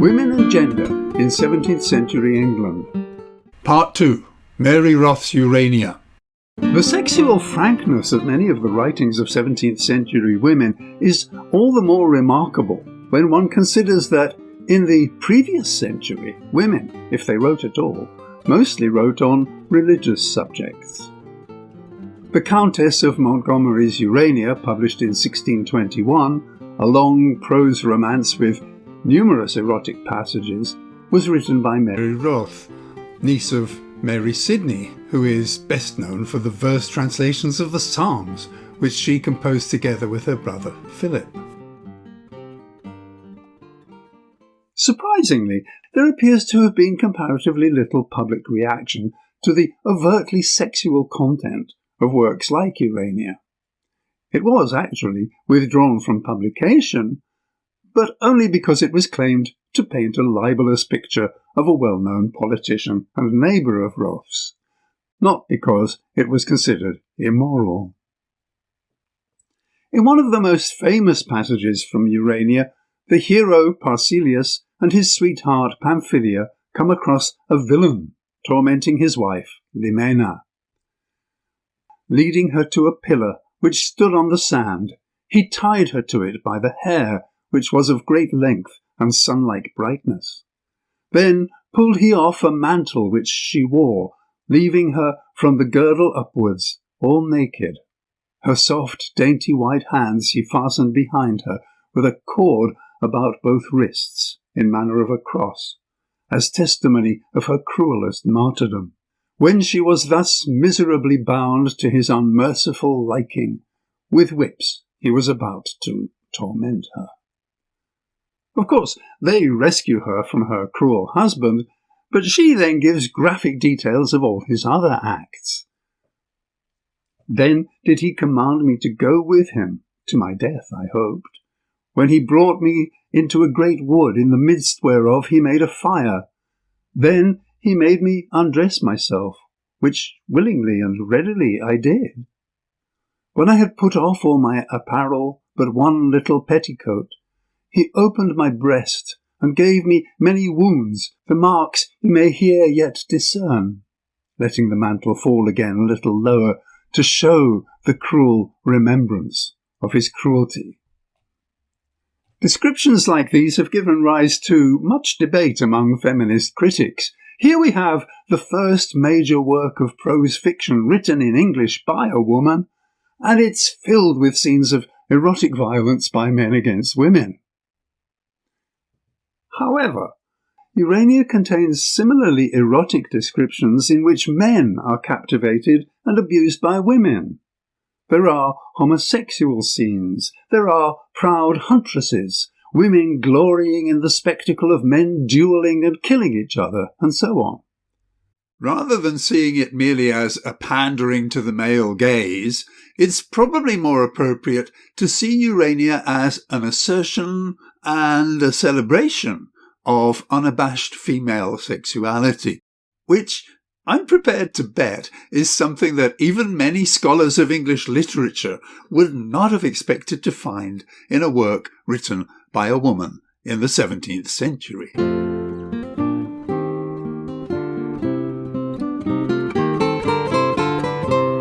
Women and Gender in 17th Century England. Part 2. Mary Wroth's Urania. The sexual frankness of many of the writings of 17th century women is all the more remarkable when one considers that in the previous century, women, if they wrote at all, mostly wrote on religious subjects. The Countess of Montgomery's Urania, published in 1621, a long prose romance with numerous erotic passages, was written by Mary Wroth, niece of Mary Sidney, who is best known for the verse translations of the Psalms, which she composed together with her brother Philip. Surprisingly, there appears to have been comparatively little public reaction to the overtly sexual content of works like Urania. It was actually withdrawn from publication, but only because it was claimed to paint a libelous picture of a well-known politician and neighbour of Wroth's, not because it was considered immoral. In one of the most famous passages from Urania, the hero Parselius and his sweetheart Pamphylia come across a villain tormenting his wife, Limena. Leading her to a pillar which stood on the sand, he tied her to it by the hair, which was of great length and sun-like brightness. Then pulled he off a mantle which she wore, leaving her from the girdle upwards, all naked. Her soft, dainty white hands he fastened behind her with a cord about both wrists, in manner of a cross, as testimony of her cruellest martyrdom. When she was thus miserably bound to his unmerciful liking, with whips he was about to torment her. Of course, they rescue her from her cruel husband, but she then gives graphic details of all his other acts. Then did he command me to go with him, to my death, I hoped, when he brought me into a great wood, in the midst whereof he made a fire. Then he made me undress myself, which willingly and readily I did. When I had put off all my apparel, but one little petticoat, he opened my breast, and gave me many wounds, the marks he may here yet discern, letting the mantle fall again a little lower, to show the cruel remembrance of his cruelty. Descriptions like these have given rise to much debate among feminist critics. Here we have the first major work of prose fiction written in English by a woman, and it's filled with scenes of erotic violence by men against women. However, Urania contains similarly erotic descriptions in which men are captivated and abused by women. There are homosexual scenes, there are proud huntresses, women glorying in the spectacle of men duelling and killing each other, and so on. Rather than seeing it merely as a pandering to the male gaze, it's probably more appropriate to see Urania as an assertion and a celebration of unabashed female sexuality, which I'm prepared to bet is something that even many scholars of English literature would not have expected to find in a work written by a woman in the 17th century.